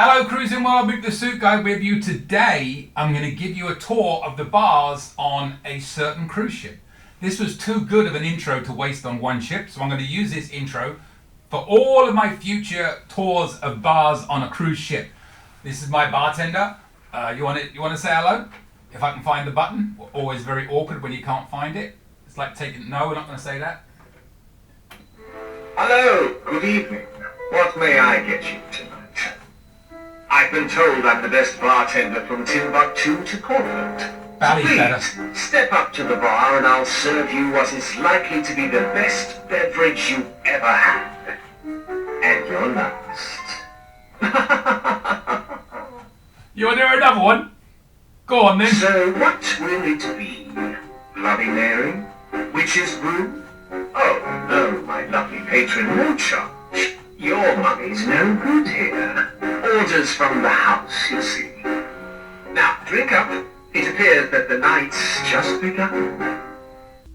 Hello Cruising World, Mick the Suit Guy with you. Today I'm going to give you a tour of the bars on a certain cruise ship. This was too good of an intro to waste on one ship, so I'm going to use this intro for all of my future tours of bars on a cruise ship. This is my bartender. You want to say hello? If I can find the button. Always very awkward when you can't find it. It's like taking... No, we're not going to say that. Hello, good evening. What may I get you tonight? I've been told I'm the best bartender from Timbuktu to Cortland. Bally's Please, better. step up to the bar and I'll serve you what is likely to be the best beverage you've ever had. And your last. You want to do another one? Go on then. So what will it be? Bloody Mary? Witch's brew? Oh, no, my lovely patron, no charge. Your money's no good here. Orders from the house, you see. Now, drink up. It appears that the night's just begun.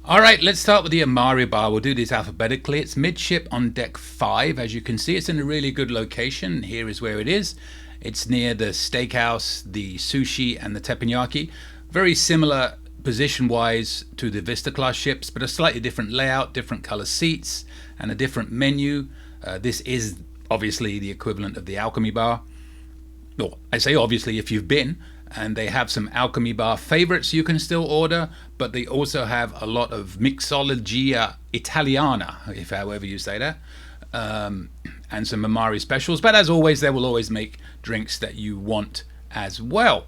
Alright, let's start with the Amari Bar. We'll do this alphabetically. It's midship on deck 5. As you can see, it's in a really good location. Here is where it is. It's near the steakhouse, the sushi, and the teppanyaki. Very similar position-wise to the Vista Class ships, but a slightly different layout, different color seats, and a different menu. This is obviously the equivalent of the Alchemy Bar. Well, I say obviously if you've been, and they have some Alchemy Bar favorites you can still order, but they also have a lot of mixologia italiana, if however you say that, and some Amari specials. But as always, they will always make drinks that you want as well.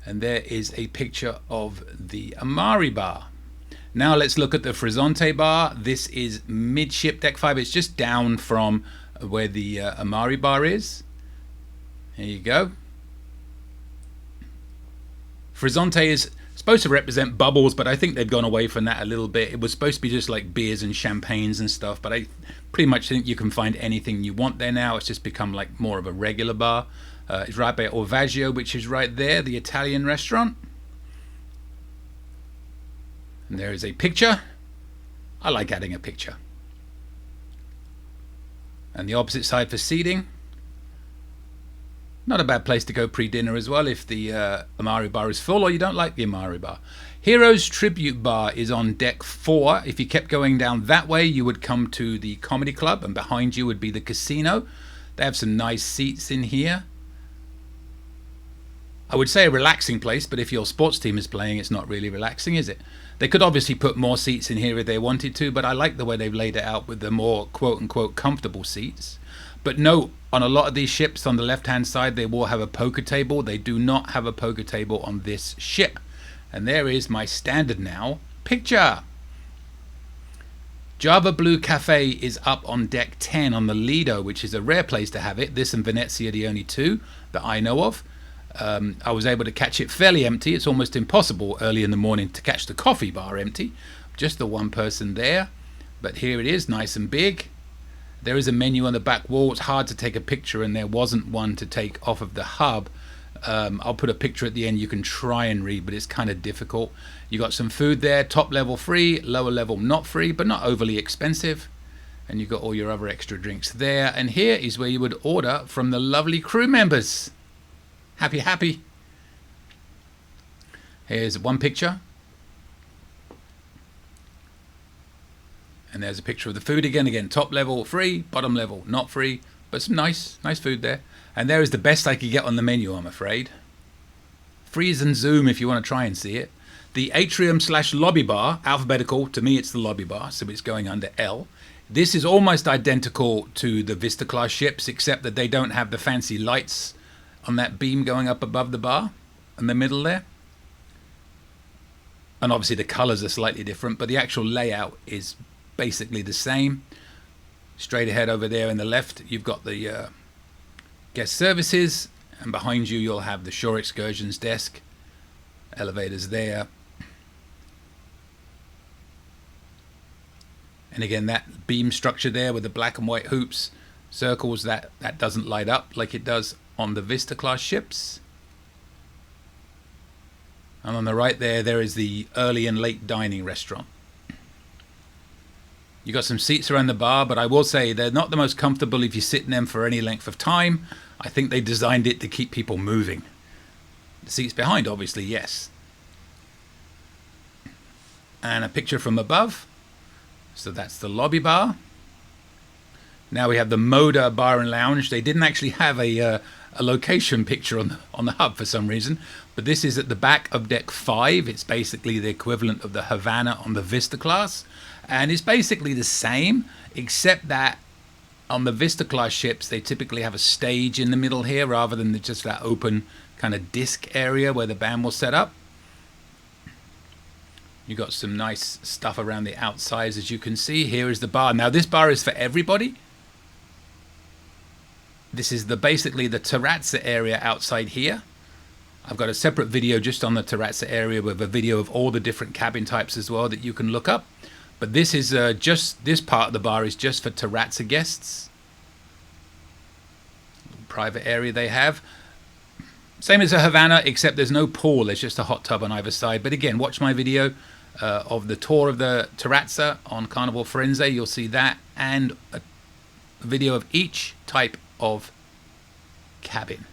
And there is a picture of the Amari Bar. Now let's look at the Frizzante Bar. This is midship deck 5. It's just down from where the Amari Bar is. There you go. Frizzante is supposed to represent bubbles, but I think they've gone away from that a little bit. It was supposed to be just like beers and champagnes and stuff, but I pretty much think you can find anything you want there now. It's just become like more of a regular bar. It's right by Orvaggio, which is right there, the Italian restaurant. And there is a picture. I like adding a picture. And the opposite side for seating. Not a bad place to go pre-dinner as well if the Amari Bar is full or you don't like the Amari Bar. Heroes Tribute Bar is on deck 4. If you kept going down that way, you would come to the Comedy Club, and behind you would be the casino. They have some nice seats in here. I would say a relaxing place, but if your sports team is playing, it's not really relaxing, is it? They could obviously put more seats in here if they wanted to, but I like the way they've laid it out with the more quote-unquote comfortable seats. But note, on a lot of these ships on the left-hand side, they will have a poker table. They do not have a poker table on this ship. And there is my standard now picture. Java Blue Cafe is up on deck 10 on the Lido, which is a rare place to have it. This and Venezia are the only two that I know of. I was able to catch it fairly empty. It's almost impossible early in the morning to catch the coffee bar empty. Just the one person there. But here it is, nice and big. There is a menu on the back wall. It's hard to take a picture, and there wasn't one to take off of the hub. I'll put a picture at the end you can try and read, but it's kind of difficult. You got some food there, top level free, lower level not free, but not overly expensive. And you've got all your other extra drinks there. And here is where you would order from the lovely crew members. Happy, happy. Here's one picture. And there's a picture of the food again. Again, top level free, bottom level not free, but some nice food there. And there is the best I could get on the menu, I'm afraid. Freeze and zoom if you want to try and see it. The atrium / lobby bar, alphabetical, to me it's the lobby bar, so it's going under L. This is almost identical to the Vista Class ships, except that they don't have the fancy lights on that beam going up above the bar in the middle there. And obviously the colors are slightly different, but the actual layout is basically the same. Straight ahead over there in the left, you've got the guest services, and behind you you'll have the shore excursions desk, elevators there. And again, that beam structure there with the black and white hoops, circles, that doesn't light up like it does on the Vista Class ships. And on the right there is the early and late dining restaurant. You got some seats around the bar, but I will say they're not the most comfortable if you sit in them for any length of time. I think they designed it to keep people moving. The seats behind, obviously, yes. And a picture from above. So that's the lobby bar. Now we have the Moda Bar and Lounge. They didn't actually have a location picture on the hub for some reason, but this is at the back of deck 5. It's basically the equivalent of the Havana on the Vista class, and it's basically the same, except that on the Vista class ships they typically have a stage in the middle here rather than just that open kind of disc area where the band will set up. You got some nice stuff around the outsides, as you can see. Here is the bar. Now this bar is for everybody. This is basically the terrazza area outside here. I've got a separate video just on the terrazza area with a video of all the different cabin types as well that you can look up. But this is just this part of the bar is just for terrazza guests. Private area they have. Same as a Havana, except there's no pool. There's just a hot tub on either side. But again, watch my video of the tour of the terrazza on Carnival Firenze. You'll see that, and a video of each type of cabin.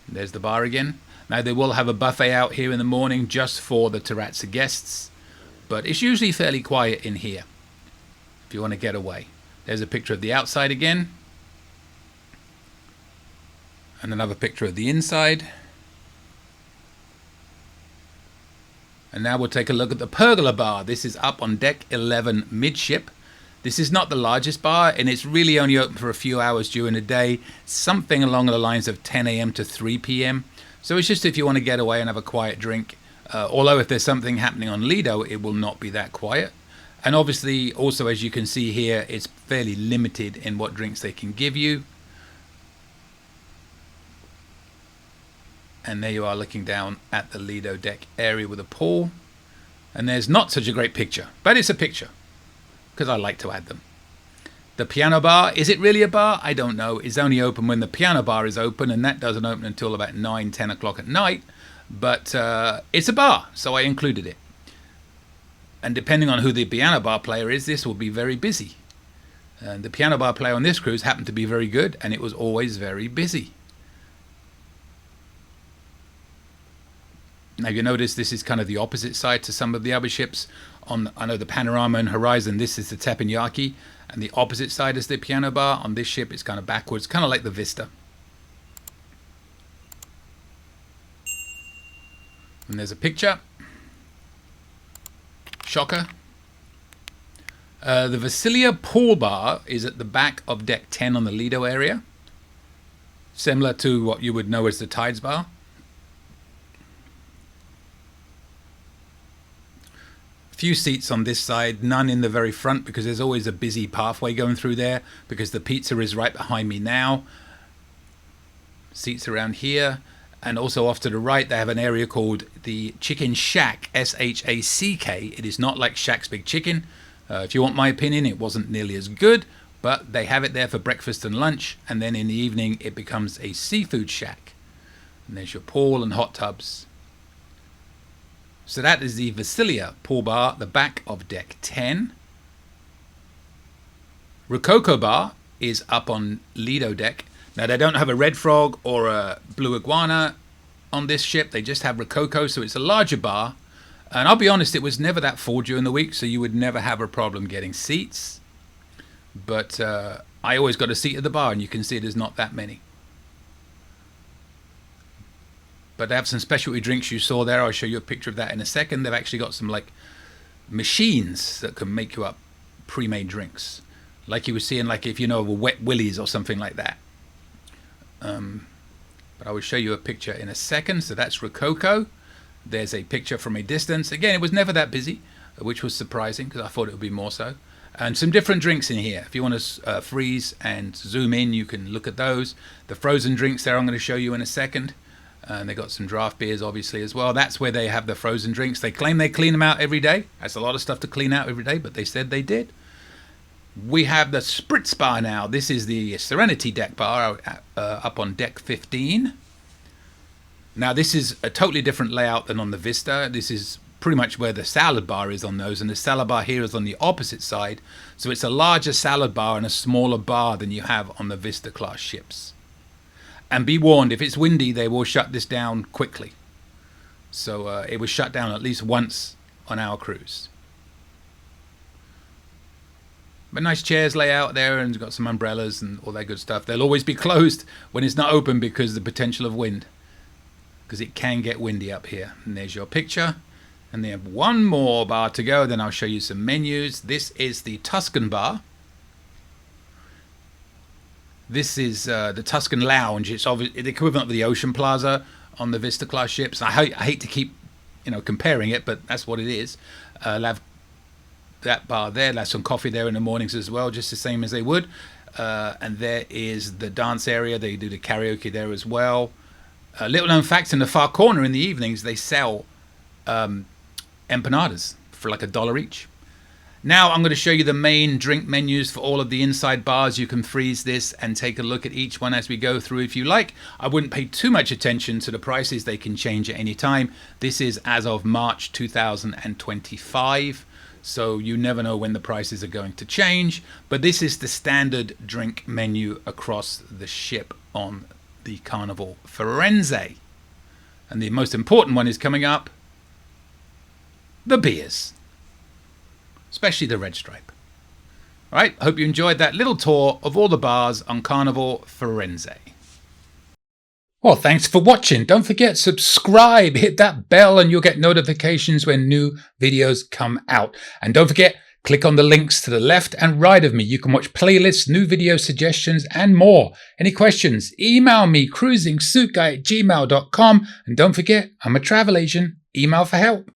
There's the bar again. Now they will have a buffet out here in the morning just for the terrazza guests, but it's usually fairly quiet in here if you want to get away. There's a picture of the outside again, and another picture of the inside. And now we'll take a look at the Pergola Bar. This is up on deck 11 midship. This is not the largest bar, and it's really only open for a few hours during the day, something along the lines of 10 a.m. to 3 p.m. So it's just if you want to get away and have a quiet drink. Although if there's something happening on Lido, it will not be that quiet. And obviously, also as you can see here, it's fairly limited in what drinks they can give you. And there you are looking down at the Lido deck area with a pool. And there's not such a great picture, but it's a picture, because I like to add them. The piano bar, is it really a bar? I don't know. It's only open when the piano bar is open, and that doesn't open until about 9, 10 o'clock at night. But it's a bar, so I included it. And depending on who the piano bar player is, this will be very busy. And the piano bar player on this cruise happened to be very good, and it was always very busy. Now you notice this is kind of the opposite side to some of the other ships. I know the Panorama and Horizon, this is the teppanyaki, and the opposite side is the piano bar. On this ship it's kind of backwards, kind of like the Vista. And there's a picture. Shocker. The Vasilia Pool Bar is at the back of deck 10 on the Lido area, similar to what you would know as the Tides Bar. Few seats on this side, none in the very front because there's always a busy pathway going through there because the pizza is right behind me now. Seats around here, and also off to the right they have an area called the Chicken Shack, S-H-A-C-K. It is not like Shack's Big Chicken. If you want my opinion, it wasn't nearly as good, but they have it there for breakfast and lunch, and then in the evening it becomes a seafood shack. And there's your pool and hot tubs. So that is the Vasilia Pool Bar, the back of deck 10. Rococo Bar is up on Lido deck. Now they don't have a red frog or a blue iguana on this ship. They just have Rococo, so it's a larger bar. And I'll be honest, it was never that full during the week, so you would never have a problem getting seats. But I always got a seat at the bar, and you can see there's not that many. But they have some specialty drinks you saw there. I'll show you a picture of that in a second. They've actually got some like machines that can make you up pre-made drinks. Like you were seeing, like if you know of a Wet Willie's or something like that. But I will show you a picture in a second. So that's Rococo. There's a picture from a distance. Again, it was never that busy, which was surprising because I thought it would be more so. And some different drinks in here. If you want to freeze and zoom in, you can look at those. The frozen drinks there I'm going to show you in a second. And they got some draft beers obviously as well. That's where they have the frozen drinks. They claim they clean them out every day. That's a lot of stuff to clean out every day, but they said they did. We have the Spritz Bar now. This is the Serenity deck bar up on deck 15. Now this is a totally different layout than on the Vista. This is pretty much where the salad bar is on those, and the salad bar here is on the opposite side. So it's a larger salad bar and a smaller bar than you have on the Vista class ships. And be warned, if it's windy, they will shut this down quickly. So it was shut down at least once on our cruise. But nice chairs lay out there, and got some umbrellas and all that good stuff. They'll always be closed when it's not open because of the potential of wind, because it can get windy up here. And there's your picture. And they have one more bar to go, then I'll show you some menus. This is the Tuscan Bar. This is the Tuscan Lounge. It's obviously the equivalent of the Ocean Plaza on the Vista Class Ships. I hate to keep comparing it, but that's what it is. They'll have that bar there. They'll have some coffee there in the mornings as well, just the same as they would. And there is the dance area. They do the karaoke there as well. Little known fact, in the far corner in the evenings, they sell empanadas for like $1 each. Now I'm going to show you the main drink menus for all of the inside bars. You can freeze this and take a look at each one as we go through if you like. I wouldn't pay too much attention to the prices. They can change at any time. This is as of March 2025. So you never know when the prices are going to change. But this is the standard drink menu across the ship on the Carnival Firenze. And the most important one is coming up: the beers. Especially the Red Stripe. All right, hope you enjoyed that little tour of all the bars on Carnival Firenze. Well, thanks for watching. Don't forget, subscribe, hit that bell, and you'll get notifications when new videos come out. And don't forget, click on the links to the left and right of me. You can watch playlists, new video suggestions, and more. Any questions? Email me, cruisingsuitguy@gmail.com. And don't forget, I'm a travel agent. Email for help.